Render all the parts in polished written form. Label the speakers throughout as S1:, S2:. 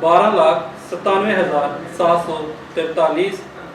S1: 12,97,743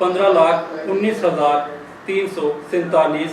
S1: 15,19,347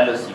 S2: LOC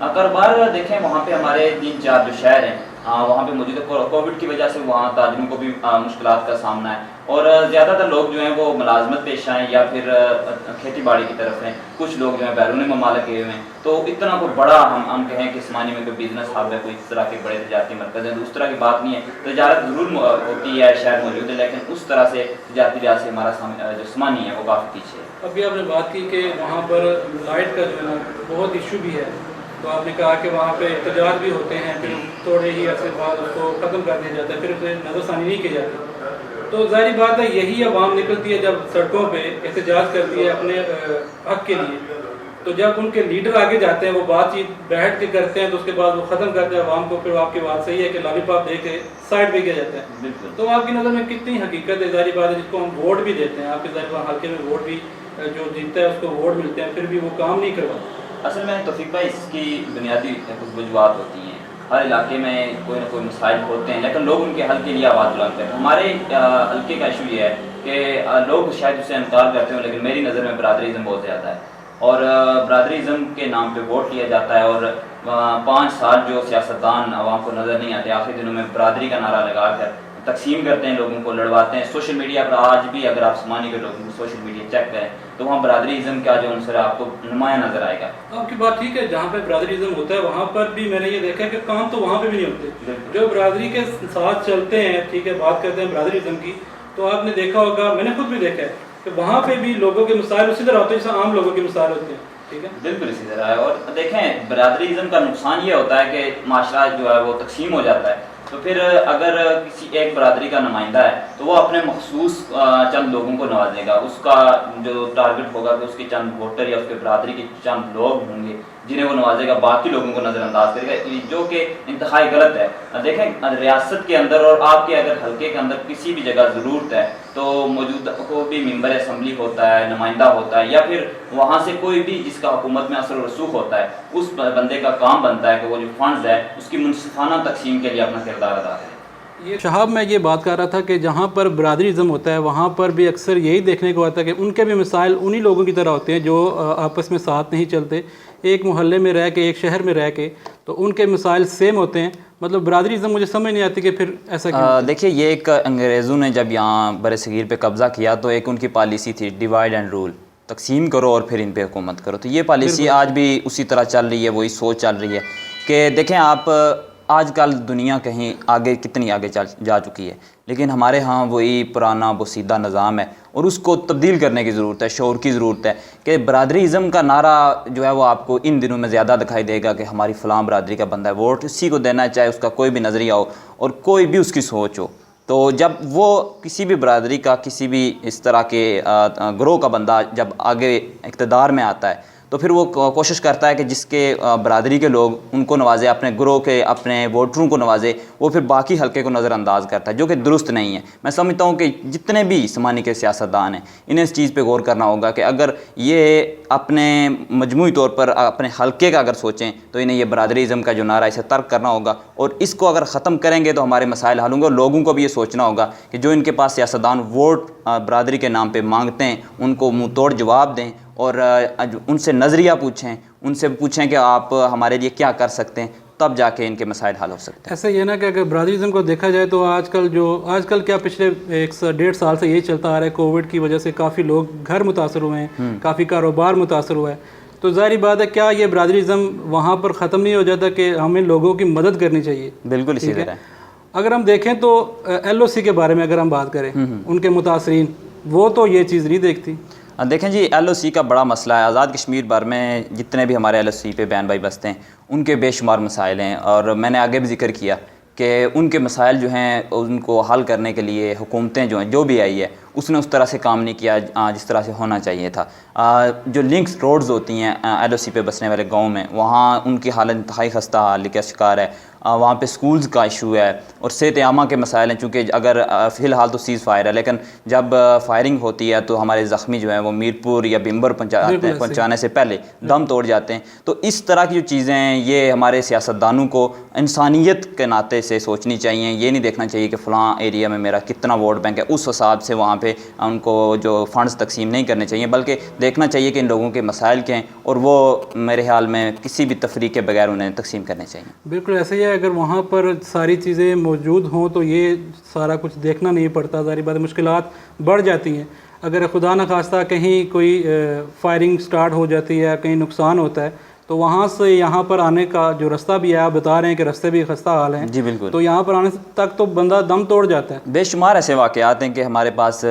S2: کاروبار دیکھیں وہاں پہ ہمارے 3-4 جو شہر ہیں وہاں پہ موجود ہے، کووڈ کی وجہ سے وہاں تاجروں کو بھی مشکلات کا سامنا ہے، اور زیادہ تر لوگ جو ہیں وہ ملازمت پیشہ ہیں یا پھر کھیتی باڑی کی طرف ہیں، کچھ لوگ جو ہیں بیرون ممالک گئے ہوئے ہیں، تو اتنا کوئی بڑا ہم کہیں کہ عثمانی میں کوئی بزنس ہب ہے، کوئی اس طرح کے بڑے تجارتی مرکز ہیں، تو اس طرح کی بات نہیں ہے۔ تجارت ضرور ہوتی ہے، شہر موجود ہے، لیکن اس طرح سے تجارتی لحاظ سے ہمارا جو عثمانی ہے وہ کافی پیچھے ہے۔
S1: ابھی آپ نے بات کی کہ وہاں پر لائٹ کا جو ہے نا بہت ایشو بھی ہے، تو آپ نے کہا کہ وہاں پہ احتجاج بھی ہوتے ہیں، پھر تھوڑے ہی عرصے بعد اس کو ختم کر دیا جاتا ہے، پھر اسے نظر ثانی نہیں کی جاتی۔ تو ظاہری بات ہے یہی عوام نکلتی ہے جب سڑکوں پہ احتجاج کرتی ہے اپنے حق کے لیے، تو جب ان کے لیڈر آگے جاتے ہیں وہ بات چیت بیٹھ کے کرتے ہیں تو اس کے بعد وہ ختم کرتے ہیں عوام کو، پھر آپ کی بات صحیح ہے کہ لالی پاپ دے کے سائڈ پہ کیا جاتا ہے۔
S2: بالکل،
S1: تو آپ کی نظر میں کتنی حقیقت ہے؟ ظاہری بات ہے جس کو ہم ووٹ بھی دیتے ہیں، آپ کے ظاہر حلقے میں ووٹ بھی جو جیتتا ہے اس کو ووٹ ملتے ہیں، پھر بھی وہ کام نہیں کرواتا۔
S2: اصل میں توفیق بھائی اس کی بنیادی کچھ وجوہات ہوتی ہیں، ہر علاقے میں کوئی نہ کوئی مسائل ہوتے ہیں، لیکن لوگ ان کے حل کے لیے آواز بلند کرتے ہیں۔ ہمارے حلقے کا ایشو یہ ہے کہ لوگ شاید اسے انکار کرتے ہیں، لیکن میری نظر میں برادریزم بہت زیادہ ہے، اور برادریزم کے نام پہ ووٹ لیا جاتا ہے، اور 5 سال جو سیاستدان عوام کو نظر نہیں آتے آخری دنوں میں برادری کا نعرہ لگا کر تقسیم کرتے ہیں، لوگوں کو لڑواتے ہیں۔ سوشل میڈیا پر آج بھی اگر آپ عثمانی کے لوگوں کو سوشل میڈیا چیک کریں تو وہاں برادریزم کا جو عنصر ہے آپ کو نمایاں نظر آئے گا۔
S1: آپ کی بات ٹھیک ہے، جہاں پہ برادریزم ہوتا ہے وہاں پر بھی میں نے یہ دیکھا ہے کہ کام تو وہاں پہ بھی نہیں ہوتے، جو برادری کے ساتھ چلتے ہیں، ٹھیک ہے، بات کرتے ہیں برادریزم کی، تو آپ نے دیکھا ہوگا، میں نے خود بھی دیکھا ہے کہ وہاں پہ بھی لوگوں کے مسائل اسی طرح ہوتے ہیں جیسے عام لوگوں کے مسائل ہوتے ہیں، ٹھیک ہے،
S2: بالکل اسی طرح ہے۔ اور دیکھیں برادریزم کا نقصان یہ ہوتا ہے کہ معاشرہ جو ہے وہ تقسیم ہو جاتا ہے، تو پھر اگر کسی ایک برادری کا نمائندہ ہے تو وہ اپنے مخصوص چند لوگوں کو نوازے گا، اس کا جو ٹارگٹ ہوگا کہ اس کے چند ووٹر یا اس کے برادری کے چند لوگ ہوں گے جنہیں وہ نوازے گا، باقی لوگوں کو نظر انداز کرے گا، جو کہ انتہائی غلط ہے۔ دیکھیں ریاست کے اندر اور آپ کے اگر حلقے کے اندر کسی بھی جگہ ضرورت ہے تو موجودہ کو بھی ممبر اسمبلی ہوتا ہے، نمائندہ ہوتا ہے، یا پھر وہاں سے کوئی بھی جس کا حکومت میں اثر و رسوخ ہوتا ہے، اس بندے کا کام بنتا ہے کہ وہ جو فنڈز ہے اس کی منصفانہ تقسیم کے لیے اپنا کردار ادا کرے۔
S1: یہ شہاب میں یہ بات کر رہا تھا کہ جہاں پر برادریزم ہوتا ہے وہاں پر بھی اکثر یہی دیکھنے کو آتا ہے کہ ان کے بھی مسائل انہی لوگوں کی طرح ہوتے ہیں جو آپس میں ساتھ نہیں چلتے، ایک محلے میں رہ کے، ایک شہر میں رہ کے، تو ان کے مسائل سیم ہوتے ہیں۔ مطلب برادریزم مجھے سمجھ نہیں آتی کہ پھر ایسا کیوں؟
S3: دیکھیے یہ ایک انگریزوں نے جب یہاں بر صغیر پہ قبضہ کیا تو ایک ان کی پالیسی تھی ڈیوائڈ اینڈ رول، تقسیم کرو اور پھر ان پہ حکومت کرو، تو یہ پالیسی آج بھی اسی طرح چل رہی ہے، وہی سوچ چل رہی ہے کہ دیکھیں آپ آج کل دنیا کہیں آگے کتنی آگے جا چکی ہے، لیکن ہمارے ہاں وہی پرانا بوسیدہ نظام ہے، اور اس کو تبدیل کرنے کی ضرورت ہے، شعور کی ضرورت ہے کہ برادریزم کا نعرہ جو ہے وہ آپ کو ان دنوں میں زیادہ دکھائی دے گا کہ ہماری فلاں برادری کا بندہ ہے، ووٹ اسی کو دینا ہے، چاہے اس کا کوئی بھی نظریہ ہو اور کوئی بھی اس کی سوچ ہو۔ تو جب وہ کسی بھی برادری کا کسی بھی اس طرح کے گروہ کا بندہ جب آگے اقتدار میں آتا ہے تو پھر وہ کوشش کرتا ہے کہ جس کے برادری کے لوگ ان کو نوازے، اپنے گروہ کے اپنے ووٹروں کو نوازے، وہ پھر باقی حلقے کو نظر انداز کرتا ہے، جو کہ درست نہیں ہے۔ میں سمجھتا ہوں کہ جتنے بھی عثمانی کے سیاستدان ہیں انہیں اس چیز پہ غور کرنا ہوگا کہ اگر یہ اپنے مجموعی طور پر اپنے حلقے کا اگر سوچیں تو انہیں یہ برادریزم کا جو نعرہ ہے اسے ترک کرنا ہوگا، اور اس کو اگر ختم کریں گے تو ہمارے مسائل حل ہوں گے، اور لوگوں کو بھی یہ سوچنا ہوگا کہ جو ان کے پاس سیاستدان ووٹ برادری کے نام پہ مانگتے ہیں ان کو منہ توڑ جواب دیں، اور ان سے نظریہ پوچھیں، ان سے پوچھیں کہ آپ ہمارے لیے کیا کر سکتے ہیں، تب جا کے ان کے مسائل حل ہو سکتے ہیں۔
S1: ایسا یہ نا کہ اگر برادریزم کو دیکھا جائے تو آج کل کیا پچھلے 1.5 سال سے یہی چلتا آ رہا ہے، کووڈ کی وجہ سے کافی لوگ گھر متاثر ہوئے ہیں، کافی کاروبار متاثر ہوا ہے، تو ظاہری بات ہے کیا یہ برادریزم وہاں پر ختم نہیں ہو جاتا کہ ہمیں لوگوں کی مدد کرنی چاہیے؟
S3: بالکل اسی طرح۔
S1: اگر ہم دیکھیں تو LOC کے بارے میں اگر ہم بات کریں، ان کے متاثرین، وہ تو یہ چیز نہیں دیکھتی۔
S3: دیکھیں جی LOC کا بڑا مسئلہ ہے، آزاد کشمیر بھر میں جتنے بھی ہمارے LOC پہ بہن بھائی بستے ہیں ان کے بے شمار مسائل ہیں، اور میں نے آگے بھی ذکر کیا کہ ان کے مسائل جو ہیں ان کو حل کرنے کے لیے حکومتیں جو ہیں جو بھی آئی ہے اس نے اس طرح سے کام نہیں کیا جس طرح سے ہونا چاہیے تھا۔ جو لنکس روڈز ہوتی ہیں LOC پہ بسنے والے گاؤں میں، وہاں ان کی حالت انتہائی خستہ حال کا شکار ہے، وہاں پہ سکولز کا ایشو ہے اور صحت عامہ کے مسائل ہیں، چونکہ اگر فی الحال تو سیز فائر ہے، لیکن جب فائرنگ ہوتی ہے تو ہمارے زخمی جو ہیں وہ میرپور یا بھمبر پہنچانے سے پہلے دم توڑ جاتے ہیں. تو اس طرح کی جو چیزیں ہیں یہ ہمارے سیاستدانوں کو انسانیت کے ناطے سے سوچنی چاہیے. یہ نہیں دیکھنا چاہیے کہ فلاں ایریا میں میرا کتنا ووٹ بینک ہے اس حساب سے وہاں پہ ان کو جو فنڈز تقسیم نہیں کرنے چاہیے، بلکہ دیکھنا چاہیے کہ ان لوگوں کے مسائل کیا ہیں اور وہ میرے خیال میں کسی بھی تفریق کے بغیر انہیں تقسیم کرنے چاہیے.
S1: بالکل ایسے ہی ہے. اگر وہاں پر ساری چیزیں موجود ہوں تو یہ سارا کچھ دیکھنا نہیں پڑتا. ظاہر بات مشکلات بڑھ جاتی ہیں. اگر خدا نخواستہ کہیں کوئی فائرنگ سٹارٹ ہو جاتی ہے، کہیں نقصان ہوتا ہے، تو وہاں سے یہاں پر آنے کا جو رستہ بھی ہے، آپ بتا رہے ہیں کہ رستے بھی خستہ حال ہیں.
S3: جی بالکل.
S1: تو یہاں پر آنے تک تو بندہ دم توڑ جاتا ہے.
S3: بے شمار ایسے واقعات ہیں کہ ہمارے پاس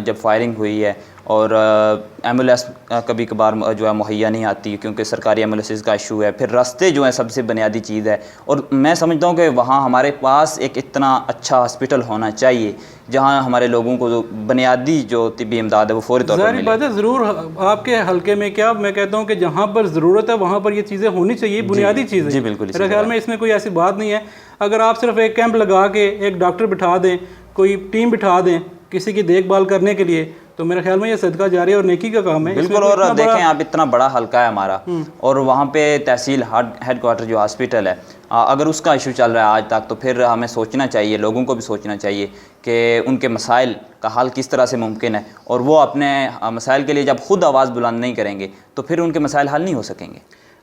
S3: جب فائرنگ ہوئی ہے اور ایمبولینس کبھی کبھار جو ہے مہیا نہیں آتی کیونکہ سرکاری ایمبولینسز کا ایشو ہے. پھر راستے جو ہیں سب سے بنیادی چیز ہے، اور میں سمجھتا ہوں کہ وہاں ہمارے پاس ایک اتنا اچھا ہاسپٹل ہونا چاہیے جہاں ہمارے لوگوں کو جو بنیادی جو طبی امداد ہے وہ فوری طور پر
S1: ظاہر
S3: ملے.
S1: بات ہے ضرور آپ کے حلقے میں کیا میں کہتا ہوں کہ جہاں پر ضرورت ہے وہاں پر یہ چیزیں ہونی چاہیے، بنیادی چیزیں.
S3: جی بالکل.
S1: میرے خیال میں اس میں کوئی ایسی بات نہیں ہے. اگر آپ صرف ایک کیمپ لگا کے ایک ڈاکٹر بٹھا دیں، کوئی ٹیم بٹھا دیں کسی کی دیکھ بھال کرنے کے لیے، تو میرے خیال میں یہ صدقہ جاری اور نیکی کا کام ہے.
S3: بالکل. اور دیکھیں آپ اتنا بڑا حلقہ ہے ہمارا اور وہاں پہ تحصیل ہیڈ کوارٹر جو ہاسپٹل ہے، اگر اس کا ایشو چل رہا ہے آج تک، تو پھر ہمیں سوچنا چاہیے، لوگوں کو بھی سوچنا چاہیے کہ ان کے مسائل کا حل کس طرح سے ممکن ہے، اور وہ اپنے مسائل کے لیے جب خود آواز بلند نہیں کریں گے تو پھر ان کے مسائل حل نہیں ہو سکیں گے.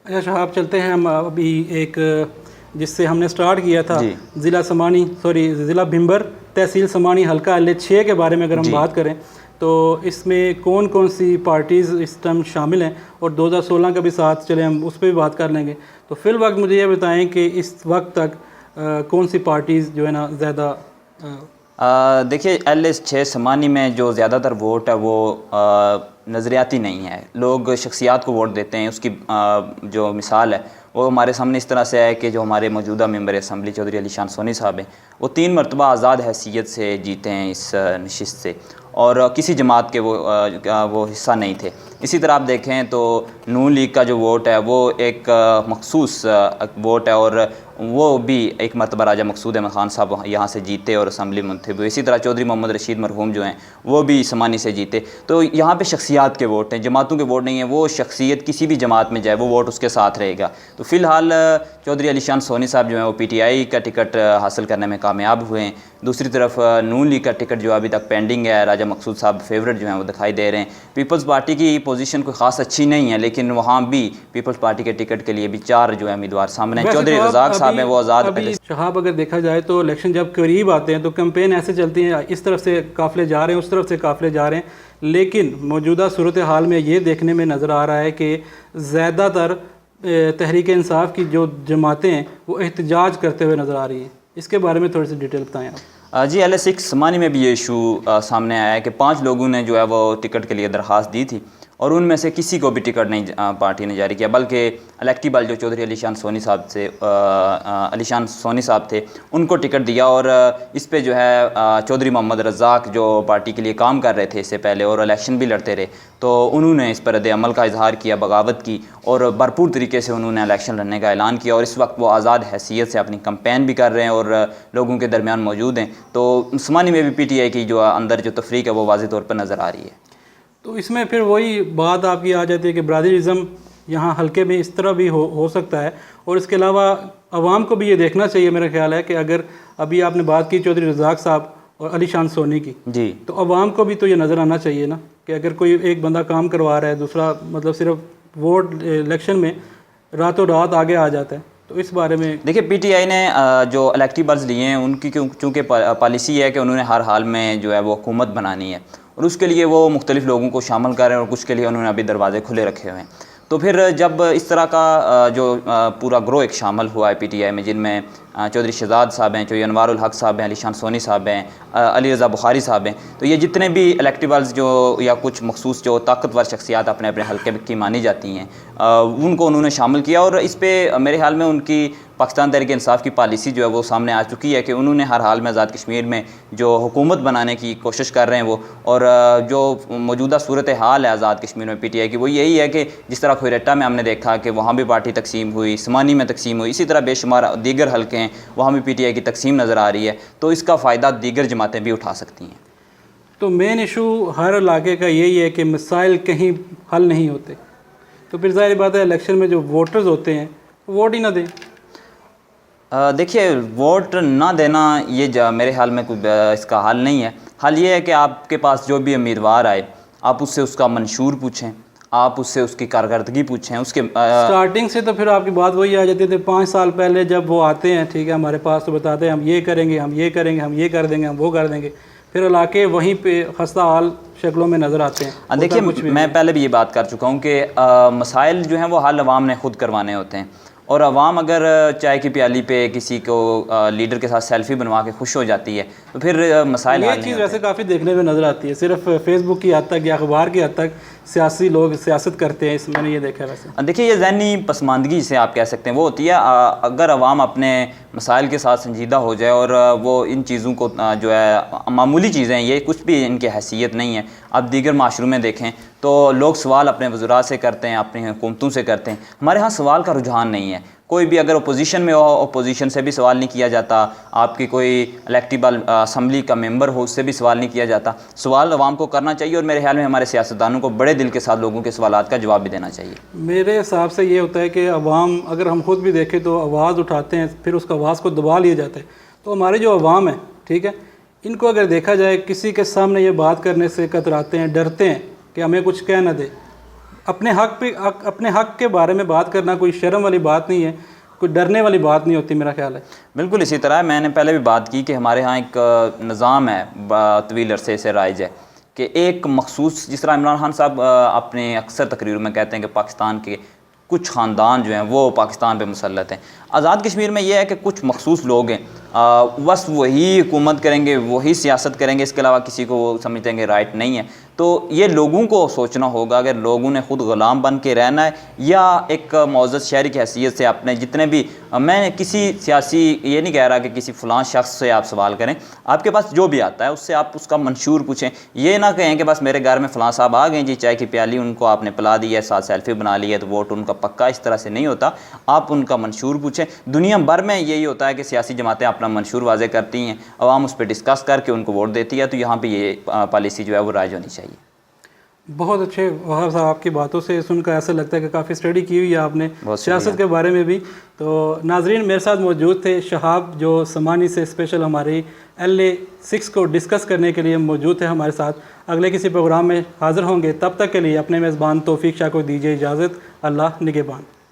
S1: اچھا شہاب، چلتے ہیں ہم ابھی ایک جس سے ہم نے سٹارٹ کیا تھا ضلع بھمبر تحصیل سمانی حلقہ LA6 کے بارے میں اگر ہم بات کریں تو اس میں کون کون سی پارٹیز اس ٹائم شامل ہیں، اور 2016 کا بھی ساتھ چلیں ہم اس پہ بھی بات کر لیں گے. تو فی الوقت مجھے یہ بتائیں کہ اس وقت تک کون سی پارٹیز جو ہے نا زیادہ
S3: دیکھیے LA6 سمانی میں جو زیادہ تر ووٹ ہے وہ نظریاتی نہیں ہے. لوگ شخصیات کو ووٹ دیتے ہیں. اس کی جو مثال ہے وہ ہمارے سامنے اس طرح سے ہے کہ جو ہمارے موجودہ ممبر اسمبلی چودھری علی شان سونی صاحب ہیں، وہ 3 مرتبہ آزاد حیثیت سے جیتے ہیں اس نشست سے، اور کسی جماعت کے وہ حصہ نہیں تھے. اسی طرح آپ دیکھیں تو نون لیگ کا جو ووٹ ہے وہ ایک مخصوص ووٹ ہے، اور وہ بھی ایک مرتبہ راجہ مقصود احمد خان صاحب یہاں سے جیتے اور اسمبلی منتخب ہوئے. اسی طرح چودھری محمد رشید مرحوم جو ہیں وہ بھی سمانی سے جیتے. تو یہاں پہ شخصیات کے ووٹ ہیں، جماعتوں کے ووٹ نہیں ہیں. وہ شخصیت کسی بھی جماعت میں جائے وہ ووٹ اس کے ساتھ رہے گا. تو فی الحال چودھری علی شان سونی صاحب جو ہیں وہ PTI کا ٹکٹ حاصل کرنے میں کامیاب ہوئے ہیں. دوسری طرف نون لیگ کا ٹکٹ جو ابھی تک پینڈنگ ہے، راجہ مقصود صاحب فیورٹ جو ہیں وہ دکھائی دے رہے ہیں. پیپلز پارٹی کی پوزیشن کوئی خاص اچھی نہیں ہے، لیکن وہاں بھی پیپلز پارٹی کے ٹکٹ کے لیے بھی 4 جو ہے امیدوار سامنے ہیں. چودھری رزاق صاحب ہیں وہ آزاد.
S1: شہاب اگر دیکھا جائے تو الیکشن جب قریب آتے ہیں تو کمپین ایسے چلتی ہیں، اس طرف سے قافلے جا رہے ہیں، اس طرف سے قافلے جا رہے ہیں. لیکن موجودہ صورتحال میں یہ دیکھنے میں نظر آ رہا ہے کہ زیادہ تر تحریک انصاف کی جو جماعتیں ہیں وہ احتجاج کرتے ہوئے نظر آ رہی ہیں. اس کے بارے میں تھوڑی سی ڈیٹیل بتائیں آپ.
S3: جی LA6 سمانی میں بھی یہ ایشو سامنے آیا ہے کہ 5 لوگوں نے جو ہے وہ ٹکٹ کے لیے درخواست دی تھی، اور ان میں سے کسی کو بھی ٹکٹ نہیں پارٹی نے جاری کیا، بلکہ الیکٹیبل جو چودھری علی شان سونی صاحب تھے ان کو ٹکٹ دیا. اور اس پہ جو ہے چودھری محمد رزاق جو پارٹی کے لیے کام کر رہے تھے اس سے پہلے اور الیکشن بھی لڑتے رہے، تو انہوں نے اس پر رد عمل کا اظہار کیا، بغاوت کی، اور بھرپور طریقے سے انہوں نے الیکشن لڑنے کا اعلان کیا. اور اس وقت وہ آزاد حیثیت سے اپنی کمپین بھی کر رہے ہیں اور لوگوں کے درمیان موجود ہیں. تو سمانی میں بھی PTI کی جو اندر جو تفریق ہے وہ واضح طور پر نظر آ رہی ہے.
S1: تو اس میں پھر وہی بات آپ کی آ جاتی ہے کہ برادریزم یہاں حلقے میں اس طرح بھی ہو سکتا ہے. اور اس کے علاوہ عوام کو بھی یہ دیکھنا چاہیے میرا خیال ہے کہ اگر ابھی آپ نے بات کی چودھری رزاق صاحب اور علی شان سونی کی،
S3: جی،
S1: تو عوام کو بھی تو یہ نظر آنا چاہیے نا کہ اگر کوئی ایک بندہ کام کروا رہا ہے، دوسرا مطلب صرف ووٹ الیکشن میں راتوں رات آگے آ جاتا ہے. تو اس بارے میں
S3: دیکھیں PTI نے جو الیکٹیبلز لیے ہیں ان کی چونکہ پالیسی ہے کہ انہوں نے ہر حال میں جو ہے وہ حکومت بنانی ہے، اور اس کے لیے وہ مختلف لوگوں کو شامل کر رہے ہیں، اور کچھ کے لیے انہوں نے ابھی دروازے کھلے رکھے ہوئے ہیں. تو پھر جب اس طرح کا جو پورا گروہ ایک شامل ہوا ہے PTI میں، جن میں چودھری شہزاد صاحب ہیں، چودھری انوار الحق صاحب ہیں، علی شان سونی صاحب ہیں، علی رضا بخاری صاحب ہیں، تو یہ جتنے بھی الیکٹیبلز جو یا کچھ مخصوص جو طاقتور شخصیات اپنے حلقے کی مانی جاتی ہیں ان کو انہوں نے شامل کیا. اور اس پہ میرے خیال میں ان کی پاکستان تحریک انصاف کی پالیسی جو ہے وہ سامنے آ چکی ہے کہ انہوں نے ہر حال میں آزاد کشمیر میں جو حکومت بنانے کی کوشش کر رہے ہیں وہ، اور جو موجودہ صورت حال ہے آزاد کشمیر میں پی ٹی آئی کی وہ یہی ہے کہ جس طرح کھوئیرٹا میں ہم نے دیکھا کہ وہاں بھی پارٹی تقسیم ہوئی، سمانی میں تقسیم ہوئی، اسی طرح بے شمار دیگر حلقے ہیں وہاں بھی پی ٹی آئی کی تقسیم نظر آ رہی ہے، تو اس کا فائدہ دیگر جماعتیں بھی اٹھا سکتی ہیں۔
S1: تو مین ایشو ہر علاقے کا یہی ہے کہ مسائل کہیں حل نہیں ہوتے، تو پھر ظاہر بات ہے الیکشن میں جو ووٹرز ہوتے ہیں ووٹ ہی نہ دیں۔
S3: دیکھیے ووٹ نہ دینا یہ میرے خیال میں کوئی اس کا حل نہیں ہے۔ حل یہ ہے کہ آپ کے پاس جو بھی امیدوار آئے آپ اس سے اس کا منشور پوچھیں، آپ اس سے اس کی کارکردگی پوچھیں، اس کے
S1: سٹارٹنگ سے تو پھر آپ کی بات وہی آ جاتی تھی 5 سال پہلے جب وہ آتے ہیں ٹھیک ہے ہمارے پاس تو بتاتے ہیں ہم یہ کریں گے، ہم یہ کریں گے، ہم یہ کر دیں گے، ہم وہ کر دیں گے، پھر علاقے وہیں پہ خستہ حال شکلوں میں نظر آتے ہیں۔
S3: دیکھیے میں پہلے بھی یہ بات کر چکا ہوں کہ مسائل جو ہیں وہ حل عوام نے خود کروانے ہوتے ہیں، اور عوام اگر چائے کی پیالی پہ کسی کو لیڈر کے ساتھ سیلفی بنوا کے خوش ہو جاتی ہے تو پھر مسائل
S1: یہ چیز ویسے کافی دیکھنے میں نظر آتی ہے، صرف فیس بک کی حد تک یا اخبار کی حد تک سیاسی لوگ سیاست کرتے ہیں، اس میں نے یہ دیکھا ہے ویسے۔
S3: دیکھیے یہ ذہنی پسماندگی سے آپ کہہ سکتے ہیں وہ ہوتی ہے اگر عوام اپنے مسائل کے ساتھ سنجیدہ ہو جائے اور وہ ان چیزوں کو جو ہے معمولی چیزیں ہیں، یہ کچھ بھی ان کی حیثیت نہیں ہے۔ اب دیگر معاشروں میں دیکھیں تو لوگ سوال اپنے وزراء سے کرتے ہیں، اپنی حکومتوں سے کرتے ہیں، ہمارے ہاں سوال کا رجحان نہیں ہے۔ کوئی بھی اگر اپوزیشن میں ہو اپوزیشن سے بھی سوال نہیں کیا جاتا، آپ کی کوئی الیکٹیبل اسمبلی کا ممبر ہو اس سے بھی سوال نہیں کیا جاتا۔ سوال عوام کو کرنا چاہیے، اور میرے خیال میں ہمارے سیاستدانوں کو بڑے دل کے ساتھ لوگوں کے سوالات کا جواب بھی دینا چاہیے۔
S1: میرے حساب سے یہ ہوتا ہے کہ عوام اگر ہم خود بھی دیکھیں تو آواز اٹھاتے ہیں پھر اس کا آواز کو دبا لیا جاتا ہے، تو ہمارے جو عوام ہیں ٹھیک ہے ان کو اگر دیکھا جائے کسی کے سامنے یہ بات کرنے سے کتراتے ہیں، ڈرتے ہیں کہ ہمیں کچھ کہہ نہ دے۔ اپنے حق کے بارے میں بات کرنا کوئی شرم والی بات نہیں ہے، کوئی ڈرنے والی بات نہیں ہوتی میرا خیال ہے۔
S3: بالکل اسی طرح میں نے پہلے بھی بات کی کہ ہمارے ہاں ایک نظام ہے طویل عرصے سے رائج ہے کہ ایک مخصوص، جس طرح عمران خان صاحب اپنے اکثر تقریروں میں کہتے ہیں کہ پاکستان کے کچھ خاندان جو ہیں وہ پاکستان پہ مسلط ہیں، آزاد کشمیر میں یہ ہے کہ کچھ مخصوص لوگ ہیں بس وہی حکومت کریں گے، وہی سیاست کریں گے، اس کے علاوہ کسی کو وہ سمجھتے ہیں کہ رائٹ نہیں ہے۔ تو یہ لوگوں کو سوچنا ہوگا اگر لوگوں نے خود غلام بن کے رہنا ہے یا ایک معزز شہری کی حیثیت سے اپنے جتنے بھی، میں کسی سیاسی یہ نہیں کہہ رہا کہ کسی فلاں شخص سے آپ سوال کریں، آپ کے پاس جو بھی آتا ہے اس سے آپ اس کا منشور پوچھیں۔ یہ نہ کہیں کہ بس میرے گھر میں فلاں صاحب آ گئے جی چائے کی پیالی ان کو آپ نے پلا دی ہے، ساتھ سیلفی بنا لی ہے تو ووٹ ان کا پکا، اس طرح سے نہیں ہوتا۔ آپ ان کا منشور پوچھیں۔ دنیا بھر میں یہی ہوتا ہے کہ سیاسی جماعتیں اپنا منشور واضح کرتی ہیں، عوام اس پہ ڈسکس کر کے ان کو ووٹ دیتی ہے، تو یہاں پہ یہ پالیسی جو ہے وہ رائج ہونی چاہیے۔
S1: بہت اچھے وہاں صاحب آپ کی باتوں سے سن کر ایسا لگتا ہے کہ کافی اسٹڈی کی ہوئی ہے آپ نے سیاست کے بارے میں بھی۔ تو ناظرین میرے ساتھ موجود تھے شہاب جو سمانی سے اسپیشل ہماری LA6 کو ڈسکس کرنے کے لیے موجود تھے ہمارے ساتھ۔ اگلے کسی پروگرام میں حاضر ہوں گے، تب تک کے لیے اپنے میزبان توفیق شاہ کو دیجیے اجازت۔ اللہ نگہبان۔